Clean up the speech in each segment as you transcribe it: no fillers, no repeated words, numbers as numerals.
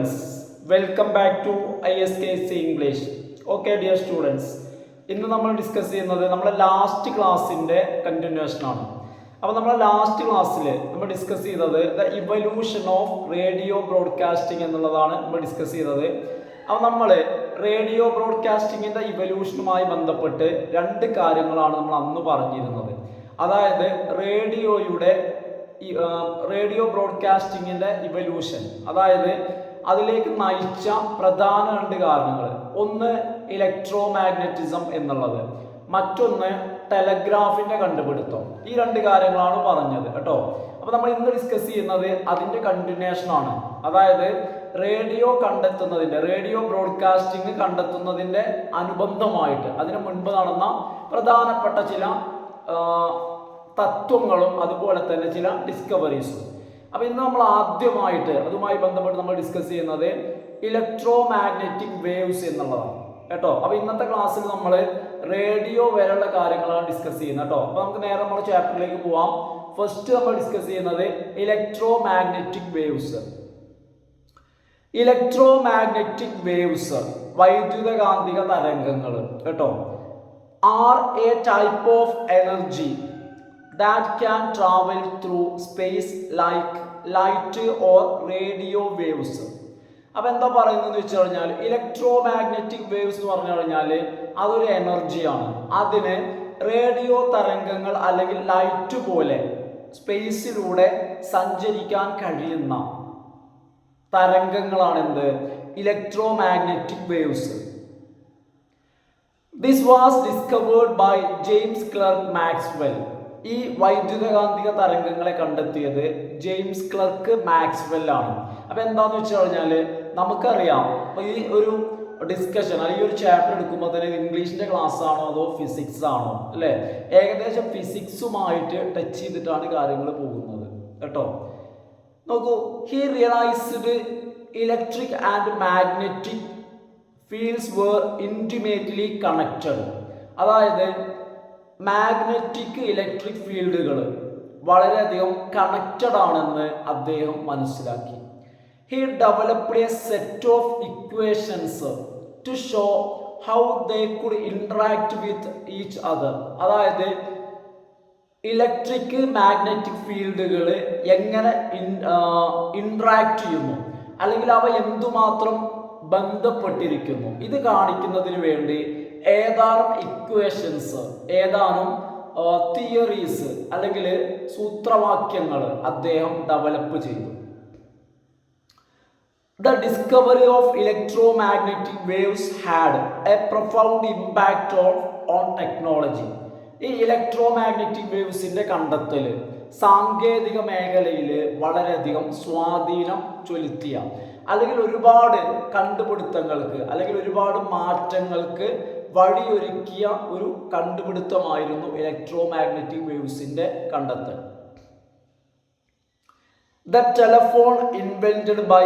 students, welcome back to ISKC English. Okay dear students, ഇന്ന് നമ്മൾ discuss ചെയ്യുന്നത് നമ്മുടെ ലാസ്റ്റ് ക്ലാസ്സിൻ്റെ കണ്ടിന്യൂഷൻ ആണ്. അപ്പോൾ നമ്മുടെ ലാസ്റ്റ് ക്ലാസ്സിൽ നമ്മൾ ഡിസ്കസ് ചെയ്തത് the evolution of radio broadcasting എന്നുള്ളതാണ് നമ്മൾ ഡിസ്കസ് ചെയ്തത്. അപ്പോൾ നമ്മൾ റേഡിയോ ബ്രോഡ്കാസ്റ്റിങ്ങിൻ്റെ ഇവല്യൂഷനുമായി ബന്ധപ്പെട്ട് രണ്ട് കാര്യങ്ങളാണ് നമ്മൾ അന്ന് പറഞ്ഞിരുന്നത്. അതായത് റേഡിയോ ബ്രോഡ്കാസ്റ്റിങ്ങിൻ്റെ ഇവല്യൂഷൻ, അതായത് അതിലേക്ക് നയിച്ച പ്രധാന രണ്ട് കാരണങ്ങൾ, ഒന്ന് ഇലക്ട്രോ മാഗ്നറ്റിസം എന്നുള്ളത്, മറ്റൊന്ന് ടെലഗ്രാഫിന്റെ കണ്ടുപിടുത്തം. ഈ രണ്ട് കാര്യങ്ങളാണ് പറഞ്ഞത് കേട്ടോ. അപ്പൊ നമ്മൾ ഇന്ന് ഡിസ്കസ് ചെയ്യുന്നത് അതിന്റെ കണ്ടിന്യൂഷൻ ആണ്. അതായത് റേഡിയോ ബ്രോഡ്കാസ്റ്റിംഗ് കണ്ടെത്തുന്നതിന്റെ അനുബന്ധമായിട്ട് അതിനു മുൻപ് നടന്ന പ്രധാനപ്പെട്ട ചില തത്വങ്ങളും അതുപോലെ തന്നെ ചില ഡിസ്കവറീസും. അപ്പൊ ഇന്ന് നമ്മൾ ആദ്യമായിട്ട് അതുമായി ബന്ധപ്പെട്ട് നമ്മൾ ഡിസ്കസ് ചെയ്യുന്നത് ഇലക്ട്രോ മാഗ്നറ്റിക് വേവ്സ് എന്നുള്ളതാണ് കേട്ടോ. അപ്പൊ ഇന്നത്തെ ക്ലാസ്സിൽ നമ്മൾ റേഡിയോ വരെയുള്ള കാര്യങ്ങളാണ് ഡിസ്കസ് ചെയ്യുന്നത് കേട്ടോ. അപ്പൊ നമുക്ക് നേരെ നമ്മുടെ ചാപ്റ്ററിലേക്ക് പോവാം. ഫസ്റ്റ് നമ്മൾ ഡിസ്കസ് ചെയ്യുന്നത് electromagnetic waves. Electromagnetic waves, വൈദ്യുതകാന്തിക തരംഗങ്ങൾ കേട്ടോ, are a type of energy that can travel through space like light or radio waves. അപ്പോൾ എന്താ പറയുന്നതെന്ന് വെച്ച് കഴിഞ്ഞാൽ ഇലക്ട്രോ മാഗ്നറ്റിക് വേവ്സ് എന്ന് പറഞ്ഞു കഴിഞ്ഞാൽ അതൊരു എനർജിയാണ്. അതിന് റേഡിയോ തരംഗങ്ങൾ അല്ലെങ്കിൽ ലൈറ്റ് പോലെ സ്പേസിലൂടെ സഞ്ചരിക്കാൻ കഴിയുന്ന തരംഗങ്ങളാണ് എന്ത്? Electromagnetic waves. This was discovered by James Clerk Maxwell. ഈ വൈദ്യുതകാന്തിക തരംഗങ്ങളെ കണ്ടെത്തിയത് ജെയിംസ് ക്ലർക്ക് മാക്സ്വെൽ ആണ്. അപ്പൊ എന്താന്ന് വെച്ച് കഴിഞ്ഞാൽ നമുക്കറിയാം, ഈ ഒരു ഡിസ്കഷൻ അല്ലെങ്കിൽ ഒരു ചാപ്റ്റർ എടുക്കുമ്പോൾ തന്നെ ഇംഗ്ലീഷിന്റെ ക്ലാസ് ആണോ അതോ ഫിസിക്സ് ആണോ അല്ലെ, ഏകദേശം ഫിസിക്സുമായിട്ട് ടച്ച് ചെയ്തിട്ടാണ് കാര്യങ്ങൾ പോകുന്നത് കേട്ടോ. നോക്കൂ, he realised electric and magnetic fields were intimately connected. അതായത് മാഗ്നറ്റിക് ഇലക്ട്രിക് ഫീൽഡുകൾ വളരെയധികം കണക്റ്റഡ് ആണെന്ന് അദ്ദേഹം മനസ്സിലാക്കി. He developed a set of equations to show how they could interact with each other. അതായത് ഇലക്ട്രിക് മാഗ്നറ്റിക് ഫീൽഡുകൾ എങ്ങനെ ഇന്ററാക്ട് ചെയ്യുന്നു അല്ലെങ്കിൽ അവ എന്തുമാത്രം ബന്ധപ്പെട്ടിരിക്കുന്നു, ഇത് കാണിക്കുന്നതിന് വേണ്ടി ഏതാനും ഇക്വേഷൻസ്, ഏതാനും തിയറീസ് അല്ലെങ്കിൽ സൂത്രവാക്യങ്ങൾ അദ്ദേഹം ഡെവലപ്പ് ചെയ്തു. The discovery of electro magnetic waves had A profound impact on technology. ഈ ഇലക്ട്രോ മാഗ്നറ്റിക് വേവ്സിന്റെ കണ്ടെത്തൽ സാങ്കേതിക മേഖലയിൽ വളരെയധികം സ്വാധീനം ചെലുത്തിയ അല്ലെങ്കിൽ ഒരുപാട് കണ്ടുപിടുത്തങ്ങൾക്ക് അല്ലെങ്കിൽ ഒരുപാട് മാറ്റങ്ങൾക്ക് വഴിയൊരുക്കിയ ഒരു കണ്ടുപിടുത്തമായിരുന്നു ഇലക്ട്രോ മാഗ്നറ്റിക് വേവ്സിന്റെ കണ്ടെത്തൽ. The telephone invented by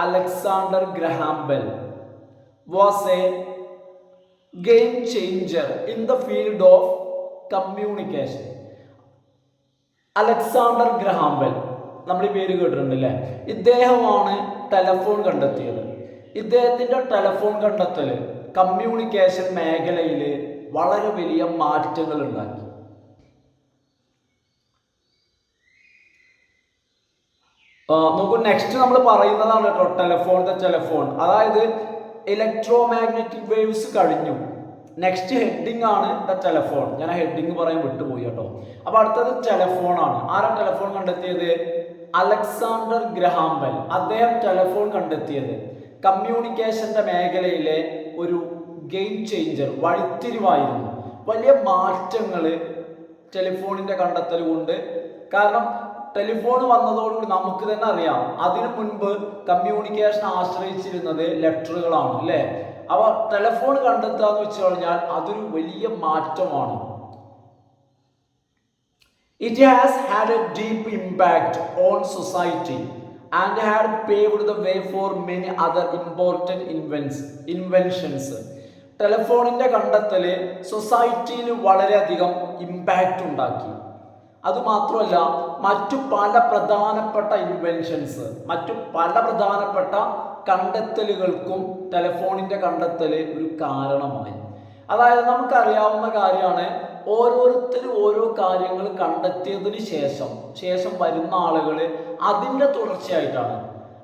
Alexander Graham Bell was a game changer in the field of communication. Alexander Graham Bell, നമ്മൾ ഈ പേര് കേട്ടിട്ടുണ്ട് അല്ലേ? ഇദ്ദേഹമാണ് ടെലഫോൺ കണ്ടെത്തിയത്. ഇദ്ദേഹത്തിന്റെ ടെലഫോൺ കണ്ടെത്തൽ കമ്മ്യൂണിക്കേഷൻ മേഖലയിൽ വളരെ വലിയ മാറ്റങ്ങൾ ഉണ്ടാക്കി. നോക്കൂ, നെക്സ്റ്റ് നമ്മൾ പറയുന്നതാണ് കേട്ടോ ടെലഫോൺ. അതായത് ഇലക്ട്രോ മാഗ്നറ്റിക് വേവ്സ് കഴിഞ്ഞു, നെക്സ്റ്റ് ഹെഡിങ് ആണ് ദ ടെലഫോൺ. ഞാൻ ആ ഹെഡിങ് പറയാൻ വിട്ടുപോയി കേട്ടോ. അപ്പൊ അടുത്തത് ടെലഫോൺ ആണ്. ആരാ ടെലഫോൺ കണ്ടെത്തിയത്? Alexander Graham bell. അദ്ദേഹം ടെലഫോൺ കണ്ടെത്തിയത് കമ്മ്യൂണിക്കേഷന്റെ മേഖലയിലെ ഒരു ഗെയിം ചേഞ്ചർ, വഴിത്തിരിവായിരുന്നു. വലിയ മാറ്റങ്ങൾ ടെലിഫോണിന്റെ കണ്ടെത്തൽ കൊണ്ട്. കാരണം ടെലിഫോൺ വന്നതോടുകൂടി നമുക്ക് തന്നെ അറിയാം, അതിനു മുൻപ് കമ്മ്യൂണിക്കേഷൻ ആശ്രയിച്ചിരുന്നത് ലെറ്ററുകളാണ് അല്ലേ? അവ ടെലിഫോൺ കണ്ടെത്തുക എന്ന് വെച്ച് കഴിഞ്ഞാൽ അതൊരു വലിയ മാറ്റമാണ്. It has had a deep impact on society and had paved the way for many other important inventions. ടെലിഫോണിന്റെ കണ്ടെത്തൽ സൊസൈറ്റിയിൽ വളരെയധികം ഇമ്പാക്റ്റ് ഉണ്ടാക്കി. അതുമാത്രമല്ല, മറ്റു പല പ്രധാനപ്പെട്ട ഇൻവെൻഷൻസ്, മറ്റു പല പ്രധാനപ്പെട്ട കണ്ടെത്തലുകൾക്കും ടെലിഫോണിൻ്റെ കണ്ടെത്തൽ ഒരു കാരണമായി. അതായത് നമുക്കറിയാവുന്ന കാര്യമാണ്, ഓരോരുത്തരും ഓരോ കാര്യങ്ങൾ കണ്ടെത്തിയതിന് ശേഷം വരുന്ന ആളുകൾ അതിൻ്റെ തുടർച്ചയായിട്ടാണ്,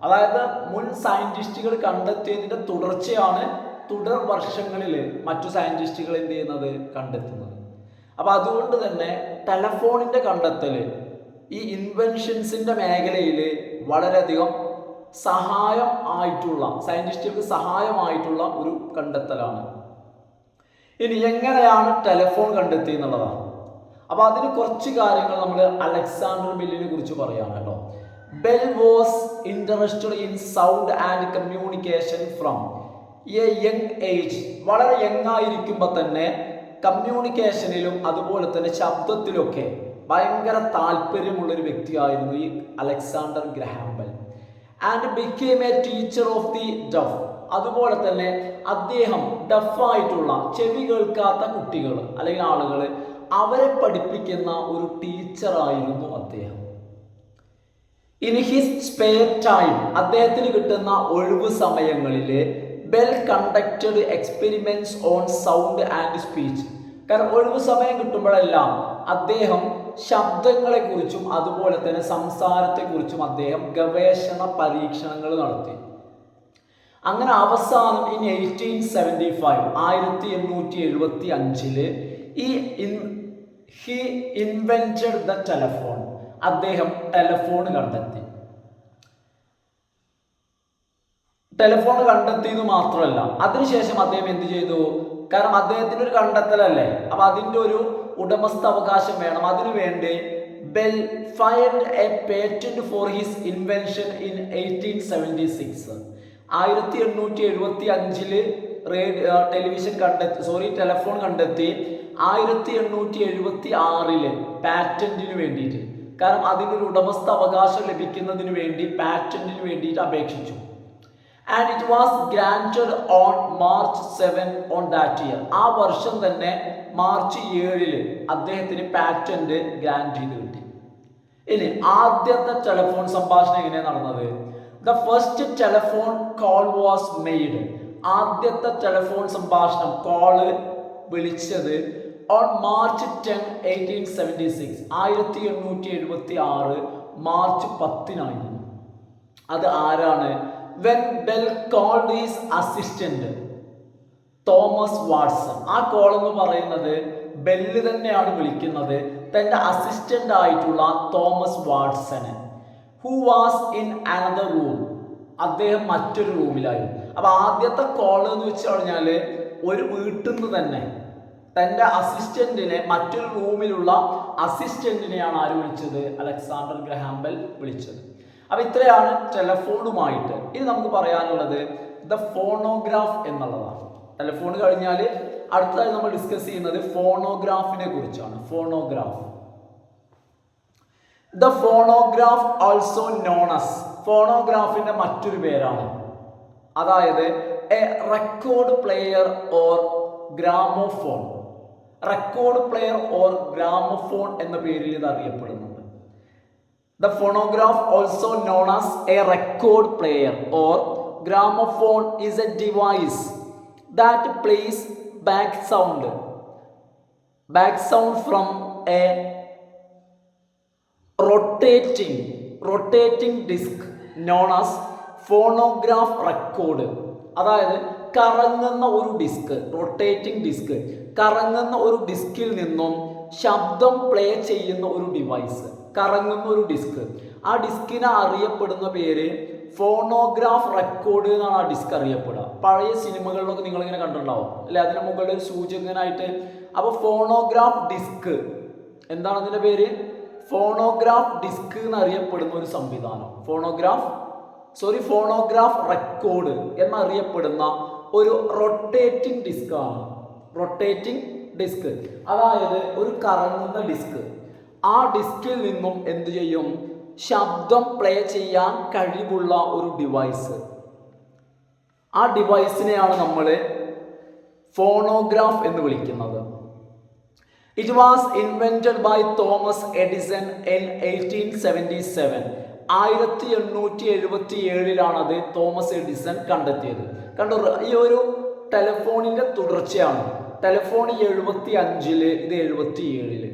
അതായത് മുൻ സയൻറ്റിസ്റ്റുകൾ കണ്ടെത്തിയതിൻ്റെ തുടർച്ചയാണ് തുടർ വർഷങ്ങളിൽ മറ്റു സയൻറ്റിസ്റ്റുകൾ എന്ത് ചെയ്യുന്നത്, കണ്ടെത്തുന്നത്. അപ്പോൾ അതുകൊണ്ട് തന്നെ ടെലിഫോണിൻ്റെ കണ്ടെത്തൽ ഈ ഇൻവെൻഷൻസിൻ്റെ മേഖലയിൽ വളരെയധികം സയൻറ്റിസ്റ്റുകൾക്ക് സഹായമായിട്ടുള്ള ഒരു കണ്ടെത്തലാണ്. ഇനി എങ്ങനെയാണ് ടെലിഫോൺ കണ്ടെത്തി എന്നുള്ളതാണ്. അപ്പോൾ അതിന് കുറച്ച് കാര്യങ്ങൾ നമ്മൾ അലക്സാണ്ടർ ബെല്ലിനെ കുറിച്ച് പറയുകയാണ് കേട്ടോ. Bell was interested in sound and communication from A young age. വളരെ യങ് ആയിരിക്കുമ്പോൾ തന്നെ കമ്മ്യൂണിക്കേഷനിലും അതുപോലെ തന്നെ ശബ്ദത്തിലൊക്കെ ഭയങ്കര താല്പര്യമുള്ളൊരു വ്യക്തിയായിരുന്നു ഈ Alexander Graham bell. And became A teacher of the duff. അതുപോലെ തന്നെ അദ്ദേഹം ഡഫായിട്ടുള്ള, ചെവി കേൾക്കാത്ത കുട്ടികൾ അല്ലെങ്കിൽ ആളുകൾ, അവരെ പഠിപ്പിക്കുന്ന ഒരു ടീച്ചറായിരുന്നു അദ്ദേഹം. ഇൻ ഹിസ് സ്പെയർ ടൈം, അദ്ദേഹത്തിന് കിട്ടുന്ന ഒഴിവ് സമയങ്ങളിൽ bell conducted experiments on sound and speech. കാരണം ഒഴിവ് സമയം കിട്ടുമ്പോഴെല്ലാം അദ്ദേഹം ശബ്ദങ്ങളെക്കുറിച്ചും അതുപോലെ തന്നെ സംസാരത്തെക്കുറിച്ചും അദ്ദേഹം ഗവേഷണ പരീക്ഷണങ്ങൾ നടത്തി. അങ്ങനെ അവസാനം in 1875 he invented the telephone. അദ്ദേഹം ടെലിഫോൺ കണ്ടെത്തി. ടെലിഫോൺ കണ്ടെത്തിയെന്ന് മാത്രമല്ല, അതിനുശേഷം അദ്ദേഹം എന്ത് ചെയ്തു, കാരണം അദ്ദേഹത്തിന് ഒരു കണ്ടെത്തലല്ലേ, അപ്പൊ അതിൻ്റെ ഒരു ഉടമസ്ഥാവകാശം വേണം. അതിനുവേണ്ടി bell filed A patent for his invention in 1876. 1875 telephone കണ്ടെത്തി. 1876 പാറ്റന്റിന് വേണ്ടിയിട്ട്, കാരണം അതിനൊരു ഉടമസ്ഥാവകാശം ലഭിക്കുന്നതിന് വേണ്ടി പാറ്റന്റിന് വേണ്ടിയിട്ട് അപേക്ഷിച്ചു. And it was granted on March 7 on that year. ആ വർഷം തന്നെ മാർച്ച് 7 അദ്ദേഹത്തിന് പാറ്റന്റ് ഗ്രാൻറ്റ് ചെയ്ത് കിട്ടി. ഇനി ആദ്യത്തെ ടെലിഫോൺ സംഭാഷണം എങ്ങനെയാണ് നടന്നത്? The first telephone call was made. ആദ്യത്തെ ടെലിഫോൺ സംഭാഷണം, കോള് വിളിച്ചത് ഓൺ March 10, 1876. 1876 മാർച്ച് 10 അത് ആരാണ്? When Bell called his assistant Thomas Watson. ആ കോൾ എന്ന് പറയുന്നത് ബെല്ല് തന്നെയാണ് വിളിക്കുന്നത് തൻ്റെ അസിസ്റ്റന്റ് ആയിട്ടുള്ള തോമസ് വാട്സന്. Who was in another room. അദ്ദേഹം മറ്റൊരു റൂമിലായിരുന്നു. അപ്പൊ ആദ്യത്തെ കോൾ എന്ന് വെച്ച് കഴിഞ്ഞാൽ ഒരു വീട്ടിൽ നിന്ന് തന്നെ തൻ്റെ അസിസ്റ്റന്റിനെ, മറ്റൊരു റൂമിലുള്ള അസിസ്റ്റന്റിനെയാണ് ആര് വിളിച്ചത്? അലക്സാണ്ടർ ഗ്രഹാം ബെൽ വിളിച്ചത്. അപ്പൊ ഇത്രയാണ് ടെലിഫോണുമായിട്ട്. ഇനി നമുക്ക് പറയാനുള്ളത് ദ ഫോണോഗ്രാഫ് എന്നുള്ളതാണ്. ടെലിഫോൺ കഴിഞ്ഞാൽ അടുത്തതായി നമ്മൾ ഡിസ്കസ് ചെയ്യുന്നത് ഫോണോഗ്രാഫിനെ കുറിച്ചാണ്. Phonograph, the phonograph also known as. ഫോണോഗ്രാഫിന്റെ മറ്റൊരു പേരാണ്, അതായത് a record player or gramophone. Record player or gramophone എന്ന പേരിൽ ഇത് അറിയപ്പെടുന്നുണ്ട്. The phonograph, also known as a record player or gramophone, is a device that plays back sound from a rotating disc known as phonograph record. അതായത് കറങ്ങുന്ന ഒരു disk, rotating disk, കറങ്ങുന്ന ഒരു ഡിസ്കിൽ നിന്നും ശബ്ദം പ്ലേ ചെയ്യുന്ന ഒരു ഡിവൈസ്, കറങ്ങുന്ന ഒരു ഡിസ്ക്. ആ ഡിസ്കിനെ അറിയപ്പെടുന്ന പേര് ഫോണോഗ്രാഫ് റെക്കോർഡ് എന്നാണ് ആ ഡിസ്ക് അറിയപ്പെടുക. പഴയ സിനിമകളിലൊക്കെ നിങ്ങളിങ്ങനെ കണ്ടിട്ടുണ്ടാവും അല്ലെ, അതിന് മുകളിൽ ഒരു സൂചകനായിട്ട്. അപ്പോൾ ഫോണോഗ്രാഫ് ഡിസ്ക് എന്താണ് അതിൻ്റെ പേര്? ഫോണോഗ്രാഫ് ഡിസ്ക് എന്നറിയപ്പെടുന്ന ഒരു സംവിധാനം, ഫോണോഗ്രാഫ് റെക്കോർഡ് എന്നറിയപ്പെടുന്ന ഒരു റൊട്ടേറ്റിംഗ് ഡിസ്ക് ആണ്. റൊട്ടേറ്റിംഗ് ഡിസ്ക് അതായത് ഒരു കറങ്ങുന്ന ഡിസ്ക്. ആ ഡിസ്കിൽ നിന്നും എന്ത് ചെയ്യും? ശബ്ദം പ്ലേ ചെയ്യാൻ കഴിവുള്ള ഒരു ഡിവൈസ്. ആ ഡിവൈസിനെയാണ് നമ്മൾ ഫോണോഗ്രാഫ് എന്ന് വിളിക്കുന്നത്. It was invented by Thomas Edison in 1877. 1877 അത് തോമസ് എഡിസൺ കണ്ടെത്തിയത്. കണ്ടു, ഈ ഒരു ടെലിഫോണിന്റെ തുടർച്ചയാണ്. ടെലിഫോൺ 75, ഇത് 77.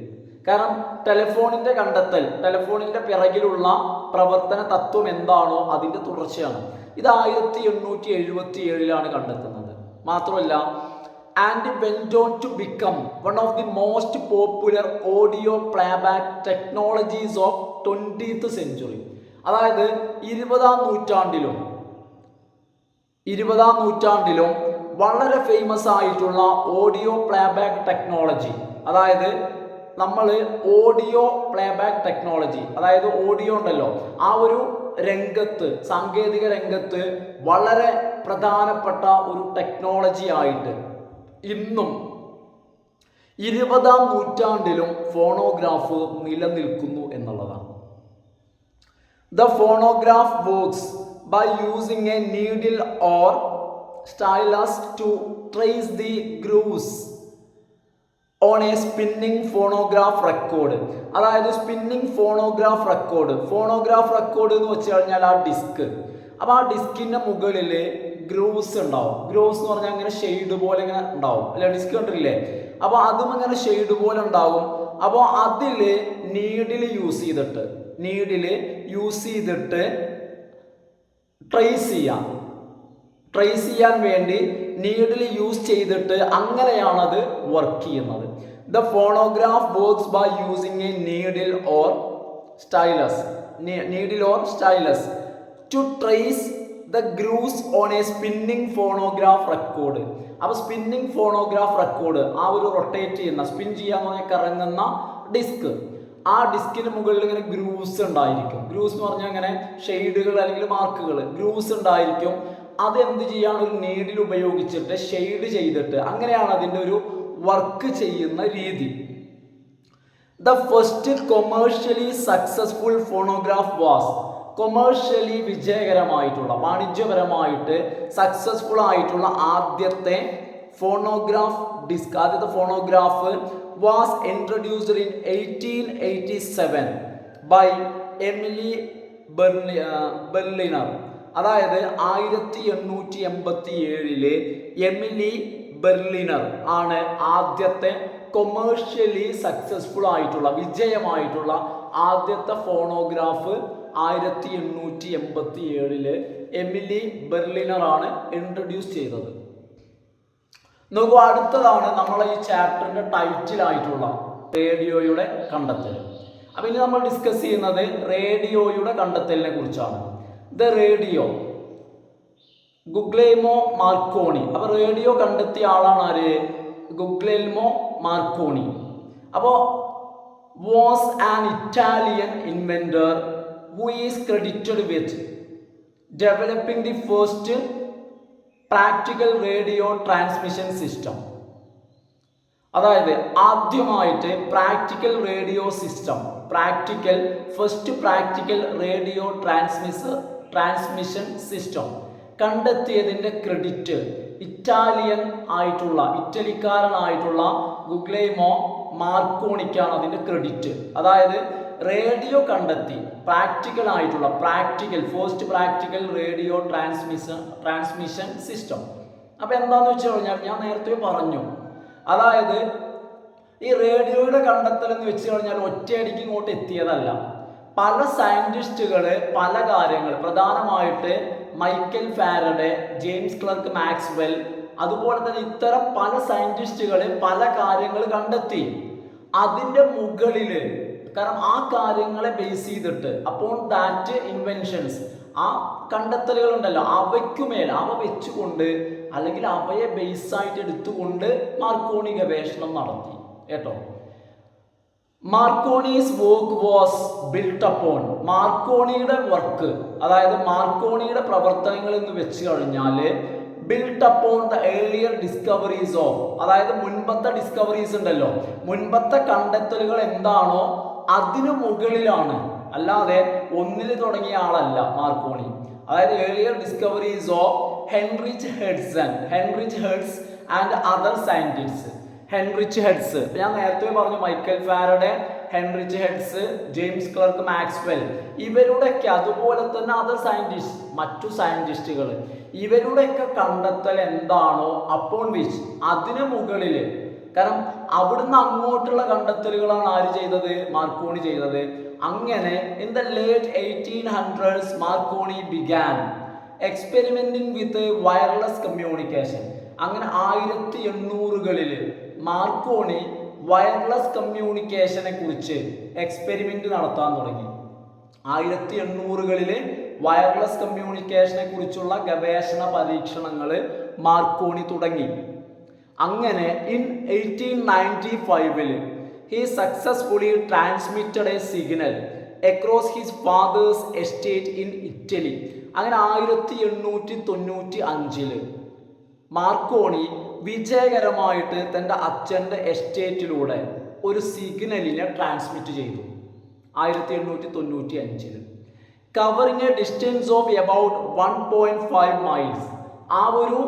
കാരണം ടെലിഫോണിന്റെ കണ്ടെത്തൽ, ടെലിഫോണിന്റെ പിറകിലുള്ള പ്രവർത്തന തത്വം എന്താണോ അതിന്റെ തുടർച്ചയാണ്. ഇത് 1877 കണ്ടെത്തുന്നത്. മാത്രമല്ല, and went on to become one of the most popular audio playback technologies of 20th century. അതായത് 20ാം നൂറ്റാണ്ടിലും വളരെ ഫേമസ് ആയിട്ടുള്ള ഓഡിയോ പ്ലേബാക്ക് ടെക്നോളജി, അതായത് നമ്മൾ ഓഡിയോ പ്ലേബാക്ക് ടെക്നോളജി, അതായത് ഓഡിയോ ഉണ്ടല്ലോ, ആ ഒരു രംഗത്ത്, സാങ്കേതിക രംഗത്ത് വളരെ പ്രധാനപ്പെട്ട ഒരു ടെക്നോളജി ആയിട്ട് ഇന്നും 20ാം നൂറ്റാണ്ടിലും ഫോണോഗ്രാഫ് നിലനിൽക്കുന്നു എന്നുള്ളതാണ്. The phonograph works by using a needle or stylus to trace the grooves on a spinning phonograph record. അതായത് സ്പിന്നിങ് ഫോണോഗ്രാഫ് റെക്കോർഡ് എന്ന് വെച്ച് കഴിഞ്ഞാൽ ആ ഡിസ്ക്. അപ്പോൾ ആ ഡിസ്കിന്റെ മുകളിൽ ഗ്രൂവ്സ് ഉണ്ടാവും. ഗ്രൂവ്സ് എന്ന് പറഞ്ഞാൽ ഇങ്ങനെ ഷെയ്ഡ് പോലെ ഇങ്ങനെ ഉണ്ടാവും അല്ലെ, ഡിസ്ക് കണ്ടില്ലേ? അപ്പോൾ അതും ഇങ്ങനെ ഷെയ്ഡ് പോലെ ഉണ്ടാവും. അപ്പോൾ അതിൽ നീഡിൽ യൂസ് ചെയ്തിട്ട് ട്രേസ് ചെയ്യാൻ വേണ്ടി നീഡിൽ യൂസ് ചെയ്തിട്ട് അങ്ങനെയാണത് വർക്ക് ചെയ്യുന്നത്. The phonograph works by using a needle or stylus to trace the grooves on a spinning phonograph record. അപ്പോൾ സ്പിന്നിങ് ഫോണോഗ്രാഫ് റെക്കോർഡ്, ആ ഒരു റൊട്ടേറ്റ് ചെയ്യുന്ന, സ്പിൻ ചെയ്യാൻ കറങ്ങുന്ന ഡിസ്ക്, ആ ഡിസ്കിന് മുകളിൽ ഇങ്ങനെ ഗ്രൂവ്സ് ഉണ്ടായിരിക്കും. ഗ്രൂവ്സ് എന്ന് പറഞ്ഞാൽ ഇങ്ങനെ ഷെയ്ഡുകൾ അല്ലെങ്കിൽ മാർക്കുകൾ, ഗ്രൂവ്സ് ഉണ്ടായിരിക്കും. അത് എന്ത് ചെയ്യാണ്? ഒരു നീഡിൽ ഉപയോഗിച്ചിട്ട് ഷെയ്ഡ് ചെയ്തിട്ട് അങ്ങനെയാണ് അതിൻ്റെ ഒരു വർക്ക് ചെയ്യുന്ന രീതി. The first commercially successful phonograph was, commercially വിജയകരമായിട്ടുള്ള, വാണിജ്യപരമായിട്ട് സക്സസ്ഫുൾ ആയിട്ടുള്ള ആദ്യത്തെ ഫോണോഗ്രാഫ് ഡിസ്ക്, ആദ്യത്തെ phonograph was introduced in 1887 by Emile Berliner. അതായത് 1887 എമിലി ബെർലിനർ ആണ് ആദ്യത്തെ കൊമേഴ്ഷ്യലി സക്സസ്ഫുൾ ആയിട്ടുള്ള, വിജയമായിട്ടുള്ള ആദ്യത്തെ ഫോണോഗ്രാഫ് 1887 എമിലി ബെർലിനർ ആണ് ഇൻട്രൊഡ്യൂസ് ചെയ്തത്. നോക്കൂ, അടുത്തതാണ് നമ്മളെ ഈ ചാപ്റ്ററിന്റെ ടൈറ്റിലായിട്ടുള്ള റേഡിയോയുടെ കണ്ടെത്തൽ. അപ്പം ഇനി നമ്മൾ ഡിസ്കസ് ചെയ്യുന്നത് റേഡിയോയുടെ കണ്ടെത്തലിനെ കുറിച്ചാണ്. The radio, Guglielmo Marconi. അപ്പോൾ റേഡിയോ കണ്ടെത്തിയ ആളാണ് ആര്? Guglielmo Marconi. അപ്പോൾ was an Italian inventor who is credited with developing the first practical radio transmission system. അതായത് ആദ്യമായിട്ട് first practical radio transmission system കണ്ടെത്തിയതിൻ്റെ ക്രെഡിറ്റ് ഇറ്റലിക്കാരനായിട്ടുള്ള ഗുഗ്ലെൽമോ മാർക്കോണിക്കാണ് അതിൻ്റെ ക്രെഡിറ്റ്. അതായത് റേഡിയോ കണ്ടെത്തി first practical radio transmission system. അപ്പോൾ എന്താണെന്ന് വെച്ച് കഴിഞ്ഞാൽ ഞാൻ നേരത്തെ പറഞ്ഞു, അതായത് ഈ റേഡിയോയുടെ കണ്ടെത്തൽ എന്ന് വെച്ച് കഴിഞ്ഞാൽ ഒറ്റയടിക്ക് ഇങ്ങോട്ട് എത്തിയതല്ല. പല സയന്റിസ്റ്റുകൾ പല കാര്യങ്ങൾ, പ്രധാനമായിട്ട് Michael Faraday, James Clerk Maxwell, അതുപോലെ തന്നെ ഇത്തരം പല സയന്റിസ്റ്റുകൾ പല കാര്യങ്ങൾ കണ്ടെത്തി. അതിൻ്റെ മുകളിൽ, കാരണം ആ കാര്യങ്ങളെ ബേസ് ചെയ്തിട്ട് അപ്പോൺ ദാറ്റ് ഇൻവെൻഷൻസ്, ആ കണ്ടെത്തലുകൾ ഉണ്ടല്ലോ, അവയ്ക്കുമേൽ അവ വെച്ചുകൊണ്ട് അല്ലെങ്കിൽ അവയെ ബേസായിട്ട് എടുത്തുകൊണ്ട് മാർക്കോണി ഗവേഷണം നടത്തി കേട്ടോ. Marconi's work was built upon, മാർക്കോണിയുടെ വർക്ക്, അതായത് മാർക്കോണിയുടെ പ്രവർത്തനങ്ങൾ എന്ന് വെച്ച് കഴിഞ്ഞാൽ built upon the earlier discoveries of, അതായത് മുൻപത്തെ ഡിസ്കവറീസ് ഉണ്ടല്ലോ, മുൻപത്തെ കണ്ടെത്തലുകൾ എന്താണോ അതിനു മുകളിലാണ്, അല്ലാതെ ഒന്നിൽ തുടങ്ങിയ ആളല്ല മാർക്കോണി. അതായത് earlier discoveries of Heinrich hertz and other scientist. Heinrich hertz ഞാൻ നേരത്തെ പറഞ്ഞു, Michael Faraday, Heinrich heads, James Clerk Maxwell, ഇവരുടെയൊക്കെ അതുപോലെ തന്നെ അതർ സയന്റിസ്റ്റ്, മറ്റു സയന്റിസ്റ്റുകൾ, ഇവരുടെയൊക്കെ കണ്ടെത്തൽ എന്താണോ അപ്പോൺ വിച്ച്, അതിന് മുകളിൽ, കാരണം അവിടുന്ന് അങ്ങോട്ടുള്ള കണ്ടെത്തലുകളാണ് ആര് ചെയ്തത്? മാർക്കോണി ചെയ്തത്. അങ്ങനെ in the late 1800s Marconi began experimenting with wireless communication. അങ്ങനെ 1800കളിൽ മാർക്കോണി വയർലെസ് കമ്മ്യൂണിക്കേഷനെ കുറിച്ച് എക്സ്പെരിമെന്റ് നടത്താൻ തുടങ്ങി. 1800കളിൽ വയർലെസ് കമ്മ്യൂണിക്കേഷനെ കുറിച്ചുള്ള ഗവേഷണ പരീക്ഷണങ്ങൾ മാർക്കോണി തുടങ്ങി. അങ്ങനെ in 1895 he successfully transmitted a signal across his father's estate in Italy. അങ്ങനെ 1895 മാർക്കോണി വിജയകരമായിട്ട് തൻ്റെ അച്ഛൻ്റെ എസ്റ്റേറ്റിലൂടെ ഒരു സിഗ്നലിനെ ട്രാൻസ്മിറ്റ് ചെയ്തു. 1895 covering A distance of about 1.5 miles. ആ ഒരു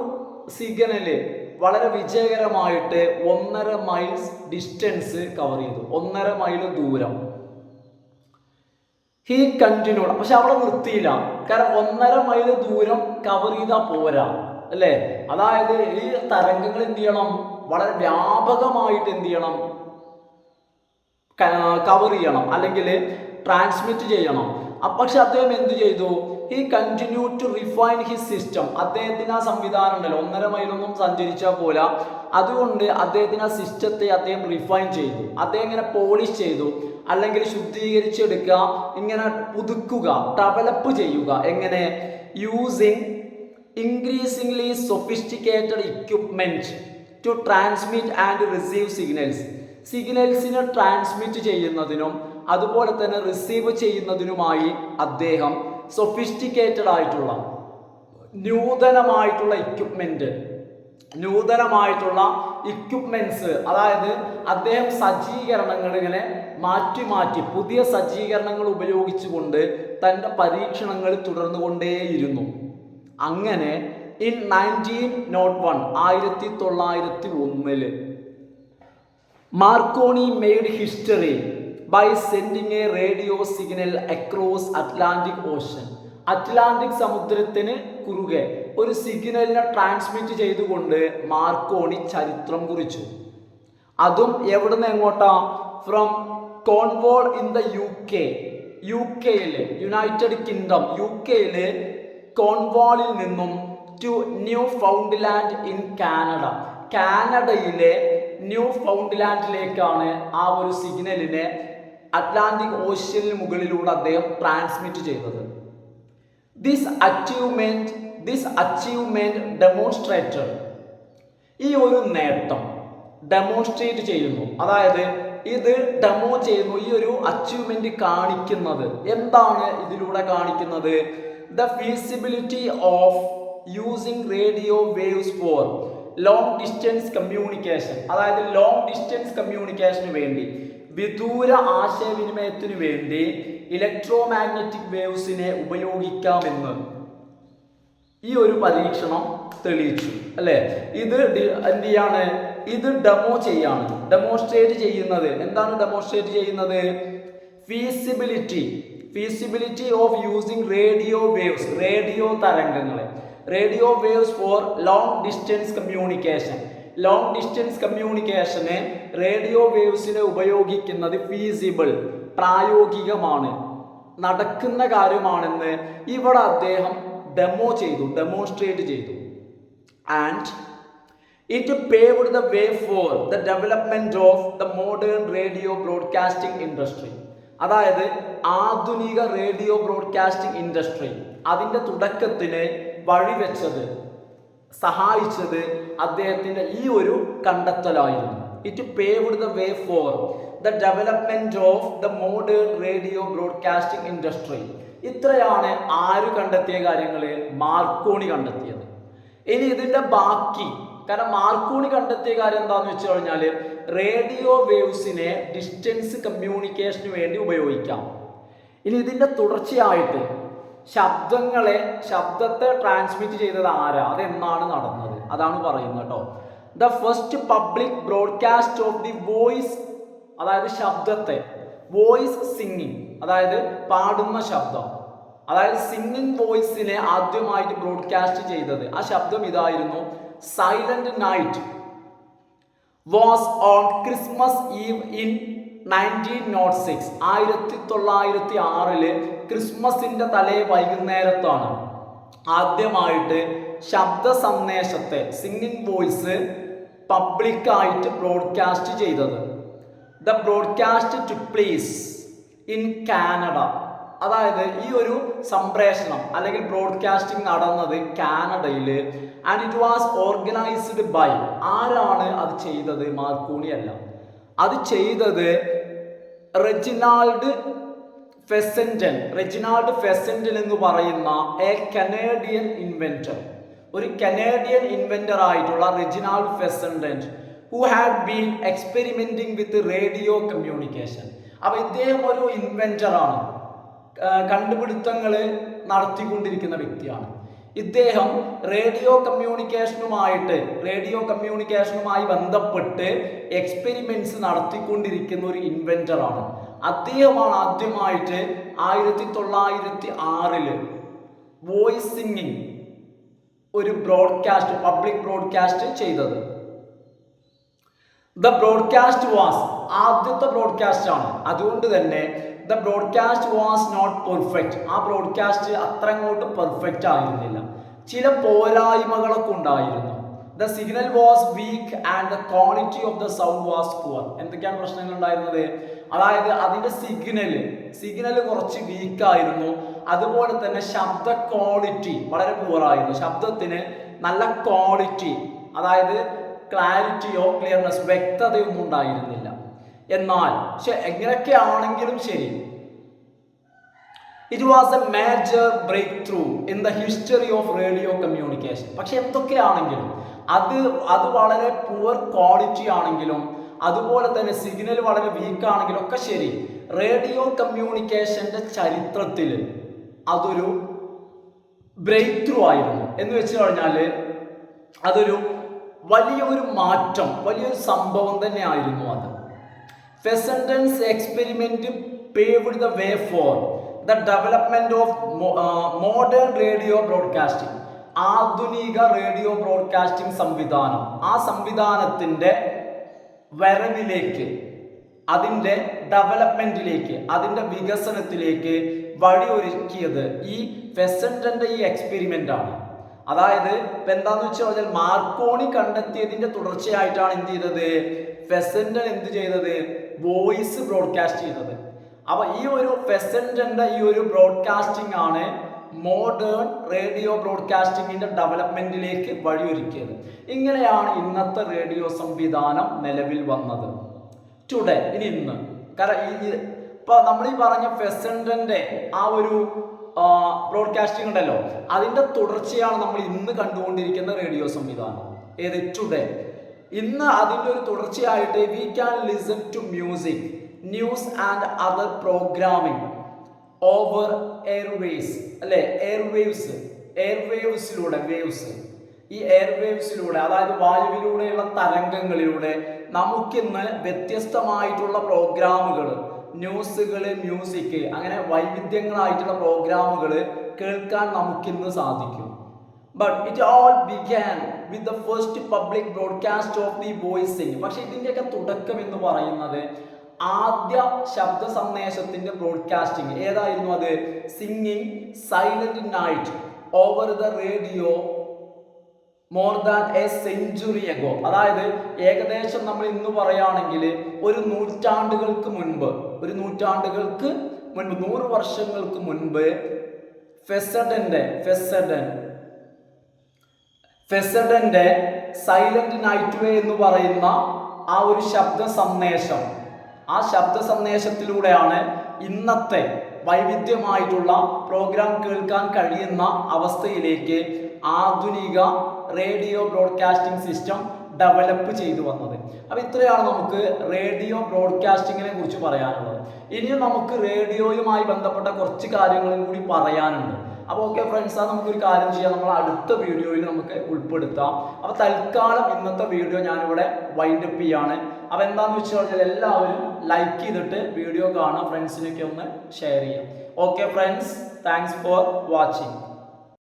സിഗ്നല് വളരെ വിജയകരമായിട്ട് 1.5 മൈൽസ് ഡിസ്റ്റൻസ് കവർ ചെയ്തു, 1.5 മൈൽ ദൂരം. ഹി കണ്ടിന്യൂഡ്, പക്ഷെ അവിടെ നിർത്തിയില്ല. കാരണം 1.5 മൈൽ ദൂരം കവർ ചെയ്താൽ പോരാ, അല്ലേ? അതായത് ഈ തരംഗങ്ങൾ എന്ത് ചെയ്യണം? വളരെ വ്യാപകമായിട്ട് എന്ത് ചെയ്യണം? കവർ ചെയ്യണം, അല്ലെങ്കിൽ ട്രാൻസ്മിറ്റ് ചെയ്യണം. പക്ഷെ അദ്ദേഹം എന്ത് ചെയ്തു? He continue to refine his system. അദ്ദേഹത്തിന് ആ സംവിധാനം ഉണ്ടല്ലോ, 1.5 മൈലൊന്നും സഞ്ചരിച്ചാൽ പോല, അതുകൊണ്ട് അദ്ദേഹത്തിന് ആ സിസ്റ്റത്തെ അദ്ദേഹം റിഫൈൻ ചെയ്തു. അദ്ദേഹം ഇങ്ങനെ പോളിഷ് ചെയ്തു, അല്ലെങ്കിൽ ശുദ്ധീകരിച്ചെടുക്കുക, ഇങ്ങനെ പുതുക്കുക, ഡെവലപ്പ് ചെയ്യുക. എങ്ങനെ? Using increasingly sophisticated equipment to transmit and receive signals. സിഗ്നൽസിനെ ട്രാൻസ്മിറ്റ് ചെയ്യുന്നതിനും അതുപോലെ തന്നെ റിസീവ് ചെയ്യുന്നതിനുമായി അദ്ദേഹം സൊഫിസ്റ്റിക്കേറ്റഡ് ആയിട്ടുള്ള നൂതനമായിട്ടുള്ള ഇക്വിപ്മെന്റ്സ്, അതായത് അദ്ദേഹം സജ്ജീകരണങ്ങൾ ഇങ്ങനെ മാറ്റി പുതിയ സജ്ജീകരണങ്ങൾ ഉപയോഗിച്ചുകൊണ്ട് തൻ്റെ പരീക്ഷണങ്ങൾ തുടർന്നുകൊണ്ടേയിരുന്നു. അങ്ങനെ in 1901 Marconi made history by sending a radio signal across Atlantic Ocean. Atlantic സമുദ്രത്തിന് കുറുകെ ഒരു സിഗ്നലിനെ ട്രാൻസ്മിറ്റ് ചെയ്തുകൊണ്ട് മാർക്കോണി ചരിത്രം കുറിച്ചു. അതും എവിടുന്ന് എങ്ങോട്ടാ? ഫ്രം കോൺവോൾ ഇൻ ദ യുകെയിലെ യുണൈറ്റഡ് കിങ്ഡം, യുകെയിലെ കോൺവാളിൽ നിന്നും ടു ന്യൂ ഫൗണ്ട്ലാൻഡ് ഇൻ കാനഡയിലെ ന്യൂ ഫൗണ്ട്ലാൻഡിലേക്കാണ് ആ ഒരു സിഗ്നലിനെ അറ്റ്ലാന്റിക് ഓഷ്യന് മുകളിലൂടെ അദ്ദേഹം ട്രാൻസ്മിറ്റ് ചെയ്തത്. ദിസ് അച്ചീവ്മെന്റ് ഡെമോൺസ്ട്രേറ്റഡ്, ഈ ഒരു നേട്ടം ഡെമോൺസ്ട്രേറ്റ് ചെയ്യുന്നു, അതായത് ഇത് ഡെമോ ചെയ്യുന്നു, ഈ ഒരു അച്ചീവ്മെന്റ് കാണിക്കുന്നത് എന്താണ്? ഇതിലൂടെ കാണിക്കുന്നത് the feasibility of using radio waves for long distance communication. അതായത് ലോങ് ഡിസ്റ്റൻസ് കമ്മ്യൂണിക്കേഷന് വേണ്ടി, വിദൂര ആശയവിനിമയത്തിന് വേണ്ടി ഇലക്ട്രോ മാഗ്നറ്റിക് വേവ്സിനെ ഉപയോഗിക്കാമെന്ന് ഈ ഒരു പരീക്ഷണം തെളിയിച്ചു, അല്ലേ? ഇത് എന്ത് ചെയ്യാണ്? ഇത് ഡെമോൺസ്ട്രേറ്റ് ചെയ്യുന്നത് എന്താണ്? ഡെമോൺസ്ട്രേറ്റ് ചെയ്യുന്നത് feasibility of using radio waves, radio തരംഗങ്ങളെ, radio waves for long distance communication. Long distance കമ്മ്യൂണിക്കേഷന് റേഡിയോ വേവ്സിനെ ഉപയോഗിക്കുന്നത് ഫീസിബിൾ, പ്രായോഗികമാണ്, നടക്കുന്ന കാര്യമാണെന്ന് ഇവിടെ അദ്ദേഹം ഡെമോൺസ്ട്രേറ്റ് ചെയ്തു. And it paved the way for the development of the modern radio broadcasting industry. അതായത് ആധുനിക റേഡിയോ ബ്രോഡ്കാസ്റ്റിംഗ് ഇൻഡസ്ട്രി, അതിൻ്റെ തുടക്കത്തിന് സഹായിച്ചത് അദ്ദേഹത്തിൻ്റെ ഈ ഒരു കണ്ടെത്തലായിരുന്നു. It paved the way for the development of the modern radio broadcasting industry. ഇത്രയാണ് ആര് കണ്ടെത്തിയ കാര്യങ്ങൾ? മാർക്കോണി കണ്ടെത്തിയത്. ഇനി ഇതിൻ്റെ ബാക്കി, കാരണം മാർക്കോണി കണ്ടെത്തിയ കാര്യം എന്താണെന്ന് വെച്ച് കഴിഞ്ഞാൽ റേഡിയോ വേവ്സിനെ ഡിസ്റ്റൻസ് കമ്മ്യൂണിക്കേഷന് വേണ്ടി ഉപയോഗിക്കാം. ഇനി ഇതിൻ്റെ തുടർച്ചയായിട്ട് ശബ്ദത്തെ ട്രാൻസ്മിറ്റ് ചെയ്തത് ആരാ? അതെന്നാണ് നടന്നത്? അതാണ് പറയുന്നത് കേട്ടോ. The first public broadcast of the voice, അതായത് ശബ്ദത്തെ വോയിസ് സിംഗിങ്, അതായത് പാടുന്ന ശബ്ദം, അതായത് സിംഗിങ് വോയിസിനെ ആദ്യമായിട്ട് ബ്രോഡ്കാസ്റ്റ് ചെയ്തത് ആ ശബ്ദം ഇതായിരുന്നു. Silent Night was on Christmas Eve in 1906. 1906 ക്രിസ്മസിന്റെ തലേ വൈകുന്നേരത്താണ് ആദ്യമായിട്ട് ശബ്ദ സന്ദേശത്തെ സിംഗിങ് വോയിസ് പബ്ലിക്കായിട്ട് ബ്രോഡ്കാസ്റ്റ് ചെയ്തത്. The broadcast took place in Canada. അതായത് ഈ ഒരു സംപ്രേഷണം അല്ലെങ്കിൽ ബ്രോഡ്കാസ്റ്റിംഗ് നടന്നത് കാനഡയിൽ. And it was organised by, ആരാണ് അത് ചെയ്തത്? മാർക്കോണി അല്ല, അത് ചെയ്തത് റെജിനാൾഡ് ഫെസൻഡൻ എന്ന് പറയുന്ന എ കനേഡിയൻ ഇൻവെന്റർ, ഒരു കനേഡിയൻ ഇൻവെന്റർ ആയിട്ടുള്ള Reginald Fessenden who had been experimenting with radio communication. അപ്പൊ ഇദ്ദേഹം ഒരു ഇൻവെന്റർ ആണ്, കണ്ടുപിടുത്തങ്ങൾ നടത്തിക്കൊണ്ടിരിക്കുന്ന വ്യക്തിയാണ്. ഇദ്ദേഹം റേഡിയോ കമ്മ്യൂണിക്കേഷനുമായി ബന്ധപ്പെട്ട് എക്സ്പെരിമെന്റ്സ് നടത്തിക്കൊണ്ടിരിക്കുന്ന ഒരു ഇൻവെന്റർ ആണ്. അദ്ദേഹമാണ് ആദ്യമായിട്ട് 1906 വോയിസ് സിംഗിങ് ഒരു പബ്ലിക് ബ്രോഡ്കാസ്റ്റ് ചെയ്തത്. ദ ബ്രോഡ്കാസ്റ്റ് വാസ്, ആദ്യത്തെ ബ്രോഡ്കാസ്റ്റ് ആണ്, അതുകൊണ്ട് തന്നെ the broadcast was not perfect. ആ ബ്രോഡ്കാസ്റ്റ് അത്ര അങ്ങോട്ട് പെർഫെക്റ്റ് ആയിരുന്നില്ല, ചില പോരായ്മകളൊക്കെ ഉണ്ടായിരുന്നു. The signal was weak and the quality of the sound was poor. എന്തൊക്കെയാണ് പ്രശ്നങ്ങൾ ഉണ്ടായിരുന്നത്? അതായത് അതിന്റെ സിഗ്നൽ കുറച്ച് വീക്കായിരുന്നു. അതുപോലെ തന്നെ ശബ്ദ ക്വാളിറ്റി വളരെ പുവറായിരുന്നു. ശബ്ദത്തിന് നല്ല ക്വാളിറ്റി, അതായത് ക്ലാരിറ്റിയോ ക്ലിയർനെസ്, വ്യക്തതയൊന്നും ഉണ്ടായിരുന്നില്ല. എന്നാൽ എങ്ങനെയൊക്കെ ആണെങ്കിലും ശരി, it was a major breakthrough in the history of radio communication. പക്ഷെ എന്തൊക്കെയാണെങ്കിലും അത് വളരെ പുവർ ക്വാളിറ്റി ആണെങ്കിലും അതുപോലെ തന്നെ സിഗ്നൽ വളരെ വീക്ക് ആണെങ്കിലും ഒക്കെ ശരി, റേഡിയോ കമ്മ്യൂണിക്കേഷന്റെ ചരിത്രത്തിൽ അതൊരു ബ്രേക്ക് ത്രൂ ആയിരുന്നു. എന്ന് വെച്ച് കഴിഞ്ഞാൽ അതൊരു വലിയൊരു മാറ്റം, വലിയൊരു സംഭവം തന്നെ ആയിരുന്നു അത്. Fessenden's experiment paved the way for the development of modern radio broadcasting. ആധുനിക റേഡിയോ ബ്രോഡ്കാസ്റ്റിംഗ് സംവിധാനം, ആ സംവിധാനത്തിന്റെ വരവിലേക്ക്, അതിൻ്റെ ഡെവലപ്മെന്റിലേക്ക്, അതിൻ്റെ വികസനത്തിലേക്ക് വഴിയൊരുക്കിയത് ഈ ഫെസൻഡന്റെ ഈ എക്സ്പെരിമെന്റ് ആണ്. അതായത് ഇപ്പൊ എന്താന്ന് വെച്ചാൽ മാർക്കോണി കണ്ടെത്തിയതിന്റെ തുടർച്ചയായിട്ടാണ് എന്ത് ചെയ്തത്? ഫെസൻഡൻ എന്ത് ചെയ്തത്? വോയിസ് ബ്രോഡ്കാസ്റ്റ് ചെയ്തത്. അപ്പൊ ഈ ഒരു ഫെസൻഡന്റെ ഈ ഒരു ബ്രോഡ്കാസ്റ്റിംഗ് ആണ് മോഡേൺ റേഡിയോ ബ്രോഡ്കാസ്റ്റിംഗിന്റെ ഡെവലപ്മെന്റിലേക്ക് വഴിയൊരുക്കിയത്. ഇങ്ങനെയാണ് ഇന്നത്തെ റേഡിയോ സംവിധാനം നിലവിൽ വന്നത്. ടുഡേ, ഇന്ന് ഇപ്പൊ നമ്മൾ ഈ പറഞ്ഞ ഫെസൻഡന്റെ ആ ഒരു ബ്രോഡ്കാസ്റ്റിംഗ് ഉണ്ടല്ലോ, അതിന്റെ തുടർച്ചയാണ് നമ്മൾ ഇന്ന് കണ്ടുകൊണ്ടിരിക്കുന്ന റേഡിയോ സംവിധാനം. ഏത്? ടുഡേ. ഇന്ന് അതിന്റെ ഒരു തുടർച്ചയായിട്ട് we can listen to music, news and other programming over airways, അല്ലെ? എയർവേവ്സിലൂടെ ഈ എയർവേവ്സിലൂടെ, അതായത് വായുവിലൂടെയുള്ള തരംഗങ്ങളിലൂടെ നമുക്കിന്ന് വ്യത്യസ്തമായിട്ടുള്ള പ്രോഗ്രാമുകൾ, ന്യൂസുകൾ, മ്യൂസിക്, അങ്ങനെ വൈവിധ്യങ്ങളായിട്ടുള്ള പ്രോഗ്രാമുകൾ കേൾക്കാൻ നമുക്കിന്ന് സാധിക്കും. But it all began with the first public broadcast of the voicing. പക്ഷെ ഇതിൻ്റെയൊക്കെ തുടക്കം എന്ന് പറയുന്നത് ആദ്യ ശബ്ദ സന്ദേശത്തിന്റെ ബ്രോഡ്കാസ്റ്റിംഗ് ഏതായിരുന്നു? അത് singing silent night over the radio more than A century ago. അതായത് ഏകദേശം നമ്മൾ ഇന്ന് പറയുകയാണെങ്കിൽ ഒരു നൂറ്റാണ്ടുകൾക്ക് മുൻപ് 100 വർഷങ്ങൾക്ക് മുൻപ് ഫെസഡന്റെ സൈലന്റ് നൈറ്റ് വേ എന്ന് പറയുന്ന ആ ഒരു ശബ്ദ സന്ദേശത്തിലൂടെയാണ് ഇന്നത്തെ വൈവിധ്യമായിട്ടുള്ള പ്രോഗ്രാം കേൾക്കാൻ കഴിയുന്ന അവസ്ഥയിലേക്ക് ആധുനിക റേഡിയോ ബ്രോഡ്കാസ്റ്റിംഗ് സിസ്റ്റം ഡെവലപ്പ് ചെയ്തു വന്നത്. അപ്പം ഇത്രയാണ് നമുക്ക് റേഡിയോ ബ്രോഡ്കാസ്റ്റിങ്ങിനെ കുറിച്ച് പറയാനുള്ളത്. ഇനിയും നമുക്ക് റേഡിയോയുമായി ബന്ധപ്പെട്ട കുറച്ച് കാര്യങ്ങളും കൂടി പറയാനുണ്ട്. അപ്പോൾ ഓക്കെ ഫ്രണ്ട്സ്, അത് നമുക്കൊരു കാര്യം ചെയ്യാം, നമ്മൾ അടുത്ത വീഡിയോയിൽ നമുക്ക് ഉൾപ്പെടുത്താം. അപ്പോൾ തൽക്കാലം ഇന്നത്തെ വീഡിയോ ഞാനിവിടെ വൈൻഡ് അപ്പ് ചെയ്യാണ്. അപ്പോൾ എന്താണെന്ന് വെച്ച് കഴിഞ്ഞാൽ എല്ലാവരും ലൈക്ക് ചെയ്തിട്ട് വീഡിയോ കാണാം, ഫ്രണ്ട്സിനൊക്കെ ഒന്ന് ഷെയർ ചെയ്യാം. Okay friends, thanks for watching.